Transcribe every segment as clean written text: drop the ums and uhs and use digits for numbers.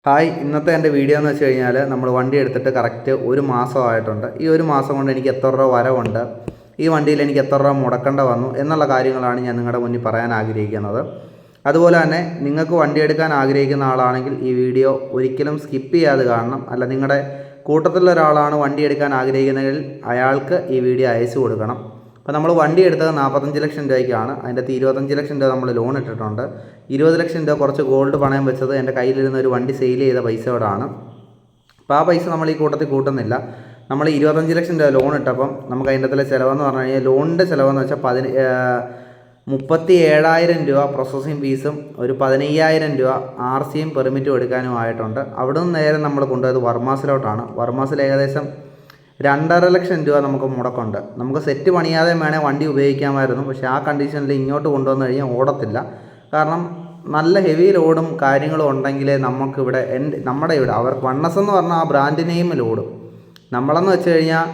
Hi, ഇന്നത്തെ എൻ്റെ video എന്ന് വെച്ച് കഴിഞ്ഞാൽ നമ്മൾ വണ്ടി എടുത്തിട്ട് കറക്റ്റ് ഒരു മാസമായിട്ടുണ്ട്. ഈ ഒരു മാസം കൊണ്ട് എനിക്ക് എത്ര രൂപ വരവുണ്ട്, ഈ വണ്ടിയിൽ എനിക്ക് എത്ര രൂപ മുടക്കേണ്ട വന്നു എന്നുള്ള കാര്യങ്ങളാണ് ഞാൻ നിങ്ങളുടെ മുന്നിൽ പറയാൻ ആഗ്രഹിക്കുന്നത്. അതുപോലെ തന്നെ നിങ്ങൾക്ക് വണ്ടി എടുക്കാൻ ആഗ്രഹിക്കുന്ന ആളാണെങ്കിൽ ഈ വീഡിയോ ഒരിക്കലും സ്കിപ്പ് ചെയ്യാതെ കാണണം. അല്ല, നിങ്ങളുടെ കൂട്ടത്തിലുള്ള ഒരാളാണ് വണ്ടി എടുക്കാൻ ആഗ്രഹിക്കുന്നതെങ്കിൽ അയാൾക്ക് ഈ വീഡിയോ അയച്ചു കൊടുക്കണം. അപ്പോൾ നമ്മൾ വണ്ടി എടുത്തത് 45 ലക്ഷം രൂപയ്ക്കാണ്. അതിൻ്റെ അകത്ത് 25 ലക്ഷം രൂപ നമ്മൾ ലോൺ ഇട്ടിട്ടുണ്ട്. 20 ലക്ഷം രൂപ കുറച്ച് ഗോൾഡ് പണയം വെച്ചത് എൻ്റെ കയ്യിലിരുന്ന ഒരു വണ്ടി സെയിൽ ചെയ്ത പൈസയോടാണ്. അപ്പോൾ ആ പൈസ നമ്മൾ ഈ കൂട്ടത്തിൽ കൂട്ടുന്നില്ല. നമ്മൾ 25 ലക്ഷം രൂപ ലോൺ ഇട്ടപ്പം നമുക്ക് അതിൻ്റെ അകത്തുള്ള ചിലവെന്ന് പറഞ്ഞു കഴിഞ്ഞാൽ, ലോണിൻ്റെ ചിലവെന്ന് വെച്ചാൽ 37,000 രൂപ പ്രോസസ്സിങ് ഫീസും ഒരു 15,000 രൂപ RCയും പെർമിറ്റും എടുക്കാനും ആയിട്ടുണ്ട്. അവിടെ നിന്ന് നേരെ നമ്മൾ കൊണ്ടുപോയത് വർമാസിലോട്ടാണ്. വർമാസിൽ ഏകദേശം 2.5 ലക്ഷം രൂപ നമുക്ക് മുടക്കുണ്ട്. നമുക്ക് സെറ്റ് പണിയാതെ വേണേൽ വണ്ടി ഉപയോഗിക്കാമായിരുന്നു. പക്ഷേ ആ കണ്ടീഷനിൽ ഇങ്ങോട്ട് കൊണ്ടുവന്നു കഴിഞ്ഞാൽ ഓടത്തില്ല. കാരണം നല്ല ഹെവി ലോഡും കാര്യങ്ങളും ഉണ്ടെങ്കിലേ നമുക്കിവിടെ നമ്മുടെ ഇവിടെ അവർക്ക് വണ്ണസ് എന്ന് പറഞ്ഞാൽ ആ ബ്രാൻഡ് നെയിം ലോഡും. നമ്മളെന്ന് വെച്ച് കഴിഞ്ഞാൽ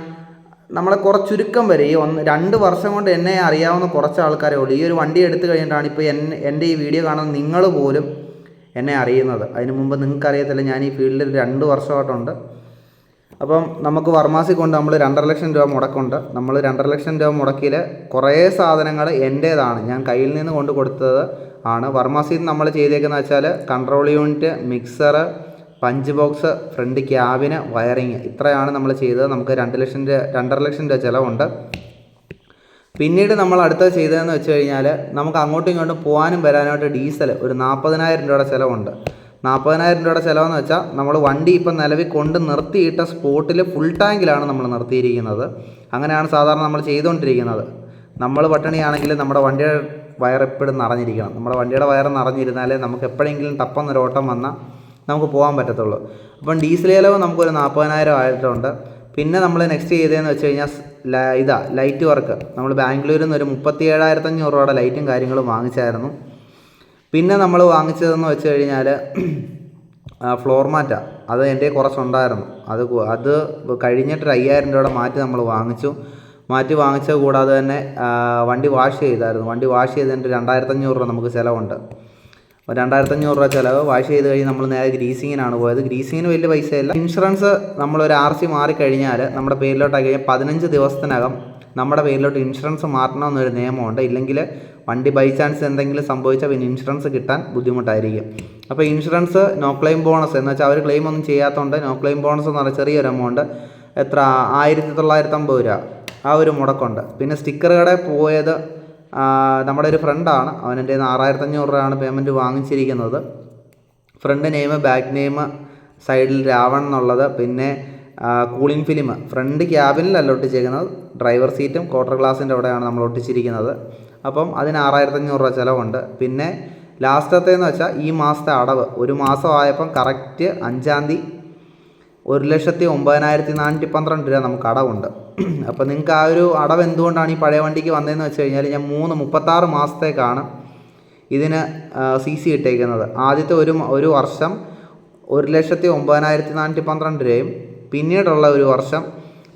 നമ്മളെ കുറച്ച് ചുരുക്കം വരെ ഈ 2 വർഷം കൊണ്ട് എന്നെ അറിയാവുന്ന കുറച്ച് ആൾക്കാരേ ഉള്ളൂ. ഈ ഒരു വണ്ടി എടുത്തു കഴിഞ്ഞിട്ടാണ് ഇപ്പോൾ എൻ്റെ ഈ വീഡിയോ കാണുന്ന നിങ്ങൾ പോലും എന്നെ അറിയുന്നത്. അതിന് മുമ്പ് നിങ്ങൾക്കറിയത്തില്ല, ഞാൻ ഈ ഫീൽഡിൽ 2 വർഷമായിട്ടുണ്ട്. അപ്പം നമുക്ക് വർമാസിൽ കൊണ്ട് നമ്മൾ 2.5 ലക്ഷം രൂപ മുടക്കുണ്ട്. നമ്മൾ 2.5 ലക്ഷം രൂപ മുടക്കിയിൽ കുറേ സാധനങ്ങൾ എൻ്റേതാണ്, ഞാൻ കയ്യിൽ നിന്ന് കൊണ്ട് കൊടുത്തത് ആണ്. വർമാസിൽ നമ്മൾ ചെയ്തേക്കുന്നത് വെച്ചാൽ control unit, mixer, punch box, front cabin, wiring, ഇത്രയാണ് നമ്മൾ ചെയ്തത്. നമുക്ക് 2.5 ലക്ഷം രൂപ ചിലവുണ്ട്. പിന്നീട് നമ്മൾ അടുത്തത് ചെയ്തതെന്ന് വെച്ച് കഴിഞ്ഞാൽ, നമുക്ക് അങ്ങോട്ടും ഇങ്ങോട്ടും പോകാനും വരാനായിട്ട് ഡീസൽ ഒരു 40,000 രൂപയുടെ ചിലവുണ്ട്. 40,000 രൂപയുടെ ചിലവെന്ന് വെച്ചാൽ, നമ്മൾ വണ്ടി ഇപ്പം നിലവിൽ കൊണ്ട് നിർത്തിയിട്ട സ്പോട്ടിൽ ഫുൾ ടാങ്കിലാണ് നമ്മൾ നിർത്തിയിരിക്കുന്നത്. അങ്ങനെയാണ് സാധാരണ നമ്മൾ ചെയ്തുകൊണ്ടിരിക്കുന്നത്. നമ്മൾ പട്ടിണിയാണെങ്കിൽ നമ്മുടെ വണ്ടിയുടെ വയർ എപ്പോഴും നിറഞ്ഞിരിക്കണം. നമ്മുടെ വണ്ടിയുടെ വയർ നിറഞ്ഞിരുന്നാലേ നമുക്ക് എപ്പോഴെങ്കിലും തപ്പന്നൊരു ഓട്ടം വന്നാൽ നമുക്ക് പോകാൻ പറ്റത്തുള്ളൂ. അപ്പം ഡീസൽ ചിലവ് നമുക്കൊരു 40,000 ആയിട്ടുണ്ട്. പിന്നെ നമ്മൾ നെക്സ്റ്റ് ചെയ്തതെന്ന് വെച്ച് കഴിഞ്ഞാൽ ലൈറ്റ് വർക്ക്. നമ്മൾ ബാംഗ്ലൂരിൽ നിന്ന് ഒരു 37,500 രൂപയുടെ ലൈറ്റും കാര്യങ്ങളും വാങ്ങിച്ചായിരുന്നു. പിന്നെ നമ്മൾ വാങ്ങിച്ചതെന്ന് വെച്ച് കഴിഞ്ഞാൽ ഫ്ലോർ മാറ്റാണ്. അത് എൻ്റെ കുറച്ചുണ്ടായിരുന്നു. അത് കഴിഞ്ഞിട്ട് 5,000 രൂപയുടെ നമ്മൾ വാങ്ങിച്ചത് കൂടാതെ തന്നെ വണ്ടി വാഷ് ചെയ്തായിരുന്നു. വണ്ടി വാഷ് ചെയ്തതിൻ്റെ 2,500 രൂപ നമുക്ക് ചിലവുണ്ട്. 2,500 രൂപ ചിലവ്. വാഷ് ചെയ്ത് കഴിഞ്ഞ് നമ്മൾ നേരെ ഗ്രീസിങ്ങിനാണ് പോയത്. ഗ്രീസിങ്ങിന് വലിയ പൈസയില്ല. ഇൻഷുറൻസ് നമ്മളൊരു RC മാറിക്കഴിഞ്ഞാൽ നമ്മുടെ പേരിലോട്ടാക്കി കഴിഞ്ഞാൽ 15 ദിവസത്തിനകം നമ്മുടെ പേരിലോട്ട് ഇൻഷുറൻസ് മാറ്റണമെന്നൊരു നിയമമുണ്ട്. ഇല്ലെങ്കിൽ വണ്ടി ബൈ ചാൻസ് എന്തെങ്കിലും സംഭവിച്ചാൽ പിന്നെ ഇൻഷുറൻസ് കിട്ടാൻ ബുദ്ധിമുട്ടായിരിക്കും. അപ്പോൾ ഇൻഷുറൻസ് നോ ക്ലെയിം ബോണസ് എന്ന് വെച്ചാൽ അവർ ക്ലെയിം ഒന്നും ചെയ്യാത്തതുകൊണ്ട് നോ ക്ലെയിം ബോണസ് എന്ന് പറഞ്ഞാൽ ചെറിയൊരു എമൗണ്ട്, എത്ര 1,950 രൂപ ആ ഒരു മുടക്കുണ്ട്. പിന്നെ സ്റ്റിക്കർ കടയിൽ പോയത് നമ്മുടെ ഒരു ഫ്രണ്ടാണ്. അവനെൻ്റെ 6,500 രൂപയാണ് പേയ്മെൻറ്റ് വാങ്ങിച്ചിരിക്കുന്നത്. ഫ്രണ്ട് നെയിം, ബാക്ക് നെയിം, സൈഡിൽ രാവൺ എന്നുള്ളത്, പിന്നെ കൂളിംഗ് ഫിലിം ഫ്രണ്ട് ക്യാബിനിലല്ല ഒട്ടിച്ചിരിക്കുന്നത്, ഡ്രൈവർ സീറ്റും ക്വാർട്ടർ ഗ്ലാസിൻ്റെ അവിടെയാണ് നമ്മൾ ഒട്ടിച്ചിരിക്കുന്നത്. അപ്പം അതിന് 6,500 രൂപ ചിലവുണ്ട്. പിന്നെ ലാസ്റ്റത്തേന്ന് വെച്ചാൽ ഈ മാസത്തെ അടവ് ഒരു മാസമായപ്പം കറക്റ്റ് 5-ാം തീയതി 1,09,412 രൂപ നമുക്ക് അടവുണ്ട്. അപ്പോൾ നിങ്ങൾക്ക് ആ ഒരു അടവ് എന്തുകൊണ്ടാണ് ഈ പഴയ വണ്ടിക്ക് വന്നതെന്ന് വെച്ച് കഴിഞ്ഞാൽ, ഞാൻ 36 മാസത്തേക്കാണ് ഇതിന് CC ഇട്ടേക്കുന്നത്. ആദ്യത്തെ ഒരു വർഷം 1,09,412 രൂപയും, പിന്നീടുള്ള ഒരു വർഷം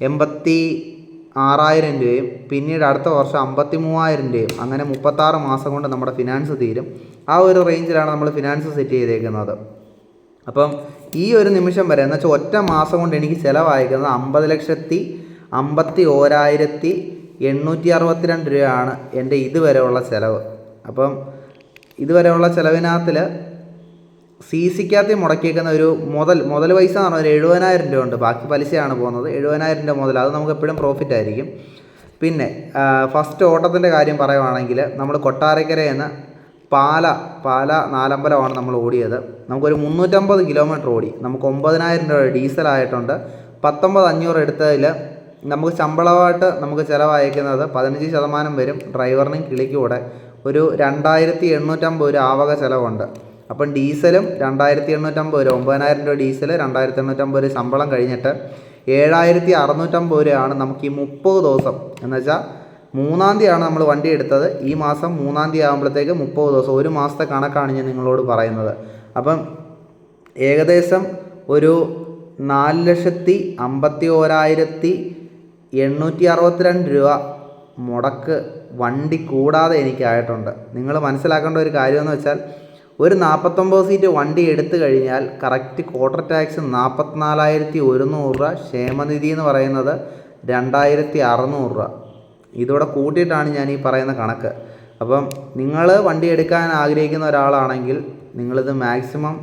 86,000 രൂപയും, പിന്നീട് അടുത്ത വർഷം 53,000 രൂപയും. അങ്ങനെ 36 മാസം കൊണ്ട് നമ്മുടെ ഫിനാൻസ് തീരും. ആ ഒരു റേഞ്ചിലാണ് നമ്മൾ ഫിനാൻസ് സെറ്റ് ചെയ്തേക്കുന്നത്. അപ്പം ഈ ഒരു നിമിഷം വരെ എന്ന് വെച്ചാൽ ഒറ്റ മാസം കൊണ്ട് എനിക്ക് ചിലവായിരിക്കുന്നത് 50,51,862 രൂപയാണ് എൻ്റെ ഇതുവരെയുള്ള ചിലവ്. അപ്പം ഇതുവരെയുള്ള ചിലവിനകത്തിൽ CCക്കകത്ത് മുടക്കിയേക്കുന്ന ഒരു മുതൽ പൈസ എന്ന് പറഞ്ഞാൽ 70,000 രൂപ ഉണ്ട്. ബാക്കി പലിശയാണ് പോകുന്നത്. 70,000 രൂപ മുതൽ, അത് നമുക്ക് എപ്പോഴും പ്രോഫിറ്റ് ആയിരിക്കും. പിന്നെ ഫസ്റ്റ് ഓട്ടത്തിൻ്റെ കാര്യം പറയുവാണെങ്കിൽ, നമ്മൾ കൊട്ടാരക്കരയിൽ നിന്ന് പാല നാലമ്പലമാണ് നമ്മൾ ഓടിയത്. നമുക്കൊരു 350 കിലോമീറ്റർ ഓടി. നമുക്ക് 9,000 രൂപ ഡീസലായിട്ടുണ്ട്. 19,500 എടുത്തതിൽ നമുക്ക് ശമ്പളമായിട്ട് നമുക്ക് ചിലവഴിക്കുന്നത് 15% വരും. ഡ്രൈവറിനും കിളിക്കും കൂടെ ഒരു 2,850 രൂപ ആവക ചിലവുണ്ട്. അപ്പം ഡീസലും 2,850 രൂപ, 9,000 രൂപ ഡീസൽ, 2,850 രൂപ ശമ്പളം കഴിഞ്ഞിട്ട് 7,650 രൂപയാണ് നമുക്ക് ഈ 30 ദിവസം. എന്ന് വെച്ചാൽ 3-ാം തീയതിയാണ് നമ്മൾ വണ്ടി എടുത്തത്. ഈ മാസം 3-ാം തീയതി ആകുമ്പോഴത്തേക്ക് 30 ദിവസം, ഒരു മാസത്തെ കണക്കാണ് ഞാൻ നിങ്ങളോട് പറയുന്നത്. അപ്പം ഏകദേശം ഒരു 4,51,862 രൂപ മുടക്ക് വണ്ടി കൂടാതെ എനിക്കായിട്ടുണ്ട്. നിങ്ങൾ മനസ്സിലാക്കേണ്ട ഒരു കാര്യമെന്ന് വെച്ചാൽ, ഒരു 49 സീറ്റ് വണ്ടി എടുത്തു കഴിഞ്ഞാൽ കറക്റ്റ് ക്വാർട്ടർ ടാക്സ് 44,100 രൂപ, ക്ഷേമനിധി എന്ന് പറയുന്നത് 2,600 രൂപ. ഇതോടെ കൂട്ടിയിട്ടാണ് ഞാൻ ഈ പറയുന്ന കണക്ക്. അപ്പം നിങ്ങൾ വണ്ടി എടുക്കാൻ ആഗ്രഹിക്കുന്ന ഒരാളാണെങ്കിൽ നിങ്ങളിത് മാക്സിമം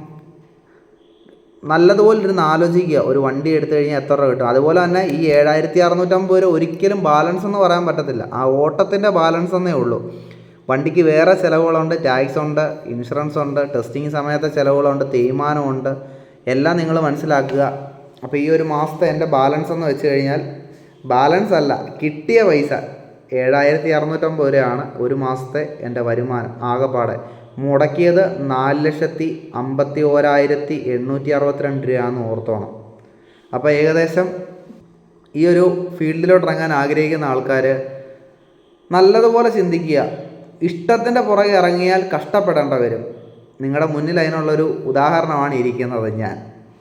നല്ലതുപോലെ ഇരുന്ന് ആലോചിക്കുക. ഒരു വണ്ടി എടുത്തു കഴിഞ്ഞാൽ എത്ര രൂപ കിട്ടും. അതുപോലെ തന്നെ ഈ 7,650 രൂപ ഒരിക്കലും ബാലൻസ് എന്ന് പറയാൻ പറ്റത്തില്ല. ആ ഓട്ടത്തിൻ്റെ ബാലൻസ് എന്നേ ഉള്ളൂ. വണ്ടിക്ക് വേറെ ചിലവുകളുണ്ട്, ടാക്സ് ഉണ്ട്, ഇൻഷുറൻസ് ഉണ്ട്, ടെസ്റ്റിംഗ് സമയത്തെ ചിലവുകളുണ്ട്, തേയ്മാനമുണ്ട്, എല്ലാം നിങ്ങൾ മനസ്സിലാക്കുക. അപ്പോൾ ഈ ഒരു മാസത്തെ എൻ്റെ ബാലൻസ് എന്ന് വെച്ച് കഴിഞ്ഞാൽ, ബാലൻസ് അല്ല, കിട്ടിയ പൈസ 7,650 രൂപയാണ് ഒരു മാസത്തെ എൻ്റെ വരുമാനം ആകെപ്പാടെ. മുടക്കിയത് 4,51,862 രൂപയാണെന്ന് ഓർത്തോണം. അപ്പോൾ ഏകദേശം ഈ ഒരു ഫീൽഡിലോട്ട് ഇറങ്ങാൻ ആഗ്രഹിക്കുന്ന ആൾക്കാർ നല്ലതുപോലെ ചിന്തിക്കുക. ഇഷ്ടത്തിൻ്റെ പുറകെ ഇറങ്ങിയാൽ കഷ്ടപ്പെടേണ്ട വരും. നിങ്ങളുടെ മുന്നിൽ അതിനുള്ളൊരു ഉദാഹരണമാണ് ഇരിക്കുന്നത് ഞാൻ.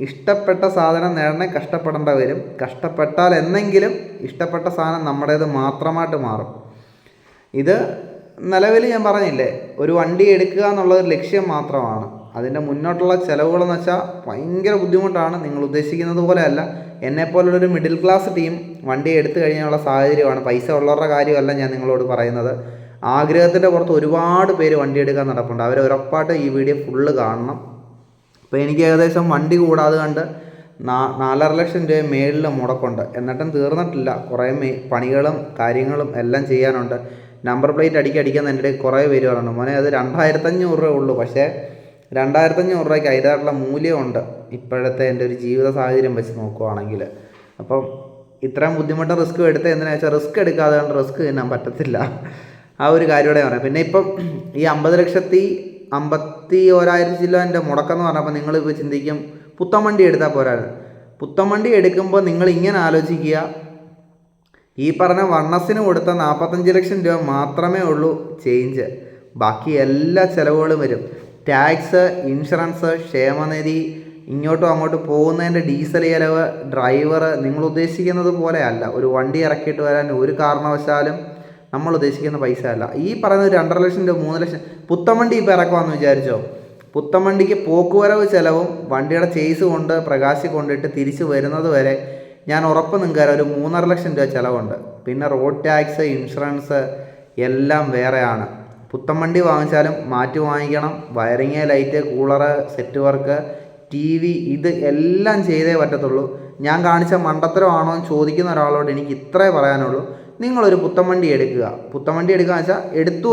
ഇഷ്ടപ്പെട്ട സാധനം നേടണേ കഷ്ടപ്പെടേണ്ട വരും. കഷ്ടപ്പെട്ടാൽ എന്നെങ്കിലും ഇഷ്ടപ്പെട്ട സാധനം നമ്മുടേത് മാത്രമായിട്ട് മാറും. ഇത് നിലവിൽ ഞാൻ പറഞ്ഞില്ലേ, ഒരു വണ്ടി എടുക്കുക എന്നുള്ളൊരു ലക്ഷ്യം മാത്രമാണ്. അതിൻ്റെ മുന്നോട്ടുള്ള ചിലവുകളെന്ന് വെച്ചാൽ ഭയങ്കര ബുദ്ധിമുട്ടാണ്. നിങ്ങൾ ഉദ്ദേശിക്കുന്നത് പോലെയല്ല. എന്നെപ്പോലുള്ളൊരു മിഡിൽ ക്ലാസ് ടീം വണ്ടി എടുത്തു കഴിഞ്ഞുള്ള സാഹചര്യമാണ്. പൈസ ഉള്ളവരുടെ കാര്യമല്ല ഞാൻ നിങ്ങളോട് പറയുന്നത്. ആഗ്രഹത്തിൻ്റെ പുറത്ത് ഒരുപാട് പേര് വണ്ടി എടുക്കാൻ നടപ്പുണ്ട്. അവർ ഉറപ്പായിട്ട് ഈ വീഡിയോ ഫുള്ള് കാണണം. അപ്പോൾ എനിക്ക് ഏകദേശം വണ്ടി കൂടാതെ കണ്ട് 4.5 ലക്ഷം രൂപ മേളിൽ മുടക്കുണ്ട്. എന്നിട്ടും തീർന്നിട്ടില്ല. കുറേ പണികളും കാര്യങ്ങളും എല്ലാം ചെയ്യാനുണ്ട്. നമ്പർ പ്ലേറ്റ് അടിക്കുന്ന എൻ്റെ കുറേ പേര് പറയുന്നുണ്ട്, മോനെ അത് 2,500 രൂപ ഉള്ളൂ. പക്ഷേ 2,500 രൂപയ്ക്ക് അതിൻ്റെതായിട്ടുള്ള മൂല്യമുണ്ട് ഇപ്പോഴത്തെ എൻ്റെ ഒരു ജീവിത സാഹചര്യം വെച്ച് നോക്കുവാണെങ്കിൽ. അപ്പം ഇത്രയും ബുദ്ധിമുട്ട് റിസ്ക് എടുത്ത് എന്തിനാ വെച്ചാൽ റിസ്ക് എടുക്കാതെ കൊണ്ട് റിസ്ക് തിന്നാൻ പറ്റത്തില്ല. ആ ഒരു കാര്യമൂടെ പറയാം. പിന്നെ ഇപ്പം ഈ 50,51,000 ചില്ലോ എൻ്റെ മുടക്കം പറഞ്ഞപ്പോൾ നിങ്ങളിപ്പോൾ ചിന്തിക്കും പുത്തൻ വണ്ടി എടുത്താൽ പോരായിരുന്നു. പുത്തൻ വണ്ടി എടുക്കുമ്പോൾ നിങ്ങൾ ഇങ്ങനെ ആലോചിക്കുക, ഈ പറഞ്ഞ വണ്ണസിന് കൊടുത്ത 45 ലക്ഷം രൂപ മാത്രമേ ഉള്ളൂ ചേഞ്ച്. ബാക്കി എല്ലാ ചിലവുകളും വരും. ടാക്സ്, ഇൻഷുറൻസ്, ക്ഷേമനിധി, ഇങ്ങോട്ടും അങ്ങോട്ടും പോകുന്നതിൻ്റെ ഡീസൽ ചിലവ്, ഡ്രൈവർ. നിങ്ങൾ ഉദ്ദേശിക്കുന്നത് പോലെ അല്ല. ഒരു വണ്ടി ഇറക്കിയിട്ട് വരാൻ ഒരു കാരണവശാലും നമ്മൾ ഉദ്ദേശിക്കുന്ന പൈസ അല്ല. ഈ പറയുന്നത് 2.5 ലക്ഷം രൂപ, 3 ലക്ഷം. പുത്തൻ വണ്ടി ഇപ്പോൾ ഇറക്കുവാന്ന് വിചാരിച്ചോ, പുത്തൻ വണ്ടിക്ക് പോക്കുവരവ് ചിലവും വണ്ടിയുടെ ചേസ് കൊണ്ട് പ്രകാശി കൊണ്ടിട്ട് തിരിച്ച് വരുന്നത് വരെ ഞാൻ ഉറപ്പ് നിങ്ങൾക്ക് ഒരു 3.5 ലക്ഷം രൂപ ചിലവുണ്ട്. പിന്നെ റോഡ് ടാക്സ്, ഇൻഷുറൻസ് എല്ലാം വേറെയാണ്. പുത്തൻ വണ്ടി വാങ്ങിച്ചാലും മാറ്റി വാങ്ങിക്കണം. Wiring, light, cooler, set work, TV, ഇത് എല്ലാം ചെയ്തേ പറ്റത്തുള്ളൂ. ഞാൻ കാണിച്ച മണ്ടത്തരമാണോ എന്ന് ചോദിക്കുന്ന ഒരാളോട് എനിക്ക് ഇത്രേ പറയാനുള്ളൂ. നിങ്ങളൊരു പുത്തൻ വണ്ടി എടുക്കുക. പുത്തൻ വണ്ടി എടുക്കുക എന്ന് വെച്ചാൽ എടുത്തു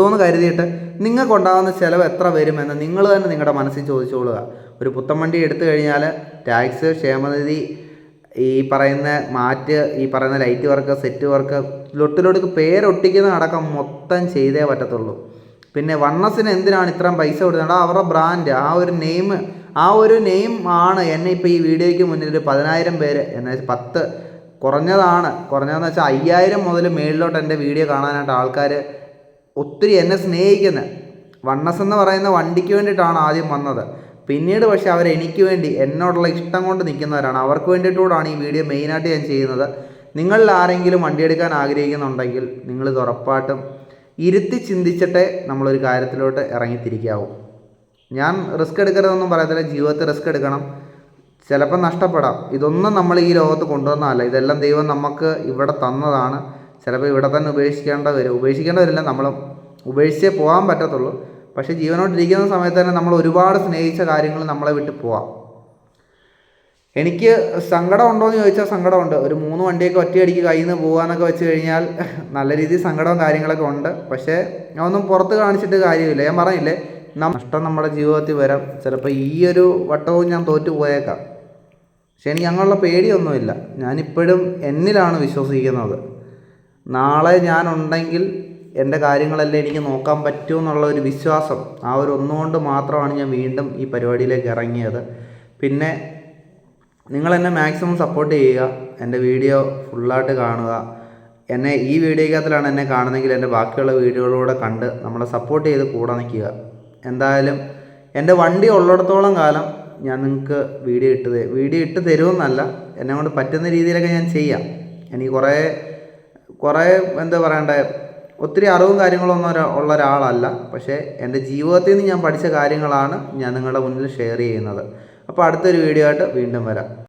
എന്ന് കരുതിയിട്ട് നിങ്ങൾക്കുണ്ടാകുന്ന ചിലവ് എത്ര വരുമെന്ന് നിങ്ങൾ തന്നെ നിങ്ങളുടെ മനസ്സിൽ ചോദിച്ചോളുക. ഒരു പുത്തൻ വണ്ടി എടുത്തു കഴിഞ്ഞാൽ ടാക്സ്, ക്ഷേമനിധി, ഈ പറയുന്ന മാറ്റ്, ഈ പറയുന്ന ലൈറ്റ് വർക്ക്, സെറ്റ് വർക്ക്, ലൊട്ടിലൊടുക്ക് പേരൊട്ടിക്കുന്ന അടക്കം മൊത്തം ചെയ്തേ പറ്റത്തുള്ളൂ. പിന്നെ വണ്ണസിന് എന്തിനാണ് ഇത്രയും പൈസ കൊടുക്കുന്നത്? അവരുടെ ബ്രാൻഡ്, ആ ഒരു നെയിം ആണ് എന്നെ ഇപ്പോൾ ഈ വീഡിയോയ്ക്ക് മുന്നിൽ 10,000 പേര് എന്ന് വെച്ചാൽ 10 കുറഞ്ഞതെന്ന് വെച്ചാൽ 5,000 മുതൽ മേളിലോട്ട് എൻ്റെ വീഡിയോ കാണാനായിട്ട് ആൾക്കാർ ഒത്തിരി എന്നെ സ്നേഹിക്കുന്നത്. വണ്ണസ് എന്ന് പറയുന്ന വണ്ടിക്ക് വേണ്ടിയിട്ടാണ് ആദ്യം വന്നത്. പിന്നീട് പക്ഷേ അവർ എനിക്ക് വേണ്ടി എന്നോടുള്ള ഇഷ്ടം കൊണ്ട് നിൽക്കുന്നവരാണ്. അവർക്ക് വേണ്ടിയിട്ടൂടാണ് ഈ വീഡിയോ മെയിനായിട്ട് ഞാൻ ചെയ്യുന്നത്. നിങ്ങളിൽ ആരെങ്കിലും വണ്ടി എടുക്കാൻ ആഗ്രഹിക്കുന്നുണ്ടെങ്കിൽ നിങ്ങളിത് ഉറപ്പായിട്ടും ഇരുത്തി ചിന്തിച്ചിട്ടേ നമ്മളൊരു കാര്യത്തിലോട്ട് ഇറങ്ങിത്തിരിക്കാവൂ. ഞാൻ റിസ്ക് എടുക്കരുതെന്നൊന്നും പറയത്തില്ല. ജീവിതത്തിൽ റിസ്ക് എടുക്കണം. ചിലപ്പോൾ നഷ്ടപ്പെടാം. ഇതൊന്നും നമ്മൾ ഈ ലോകത്ത് കൊണ്ടുവന്നതല്ല. ഇതെല്ലാം ദൈവം നമുക്ക് ഇവിടെ തന്നതാണ്. ചിലപ്പോൾ ഇവിടെ തന്നെ ഉപേക്ഷിക്കേണ്ട വരില്ല. നമ്മൾ ഉപേക്ഷിച്ചേ പോകാൻ പറ്റത്തുള്ളൂ. പക്ഷേ ജീവനോട്ടിരിക്കുന്ന സമയത്ത് തന്നെ നമ്മൾ ഒരുപാട് സ്നേഹിച്ച കാര്യങ്ങൾ നമ്മളെ വിട്ട് പോവാം. എനിക്ക് സങ്കടം ഉണ്ടോയെന്ന് ചോദിച്ചാൽ സങ്കടമുണ്ട്. ഒരു 3 വണ്ടിയൊക്കെ ഒറ്റയടിക്ക് കയ്യിൽ നിന്ന് പോകാമെന്നൊക്കെ വെച്ച് കഴിഞ്ഞാൽ നല്ല രീതിയിൽ സങ്കടവും കാര്യങ്ങളൊക്കെ ഉണ്ട്. പക്ഷേ അതൊന്നും പുറത്ത് കാണിച്ചിട്ട് കാര്യമില്ല. ഞാൻ പറഞ്ഞില്ലേ, നഷ്ടം നമ്മുടെ ജീവിതത്തിൽ വരാം. ചിലപ്പോൾ ഈ ഒരു വട്ടവും ഞാൻ തോറ്റു പോയേക്കാം. പക്ഷെ എനിക്ക് അങ്ങനെയുള്ള പേടിയൊന്നുമില്ല. ഞാനിപ്പോഴും എന്നിലാണ് വിശ്വസിക്കുന്നത്. നാളെ ഞാനുണ്ടെങ്കിൽ എൻ്റെ കാര്യങ്ങളെല്ലാം എനിക്ക് നോക്കാൻ പറ്റുമെന്നുള്ള ഒരു വിശ്വാസം, ആ ഒരു ഒന്നുകൊണ്ട് മാത്രമാണ് ഞാൻ വീണ്ടും ഈ പരിപാടിയിലേക്ക് ഇറങ്ങിയത്. പിന്നെ നിങ്ങളെന്നെ മാക്സിമം സപ്പോർട്ട് ചെയ്യുക. എൻ്റെ വീഡിയോ ഫുള്ളായിട്ട് കാണുക. എന്നെ ഈ വീഡിയോക്കകത്തിലാണ് എന്നെ കാണുന്നതെങ്കിൽ എൻ്റെ ബാക്കിയുള്ള വീഡിയോകളിലൂടെ കണ്ട് നമ്മളെ സപ്പോർട്ട് ചെയ്ത് കൂടെ നിൽക്കുക. എന്തായാലും എൻ്റെ വണ്ടി ഉള്ളിടത്തോളം കാലം ഞാൻ നിങ്ങൾക്ക് വീഡിയോ ഇട്ട് തരുമെന്നല്ല, എന്നെ കൊണ്ട് പറ്റുന്ന രീതിയിലൊക്കെ ഞാൻ ചെയ്യാം. എനിക്ക് കുറേ എന്താ പറയണ്ടേ, ഒത്തിരി അറിവും കാര്യങ്ങളൊന്നും ഉള്ള ഒരാളല്ല. പക്ഷേ എൻ്റെ ജീവിതത്തിൽ നിന്ന് ഞാൻ പഠിച്ച കാര്യങ്ങളാണ് ഞാൻ നിങ്ങളുടെ മുന്നിൽ ഷെയർ ചെയ്യുന്നത്. അപ്പോൾ അടുത്തൊരു വീഡിയോ ആയിട്ട് വീണ്ടും വരാം.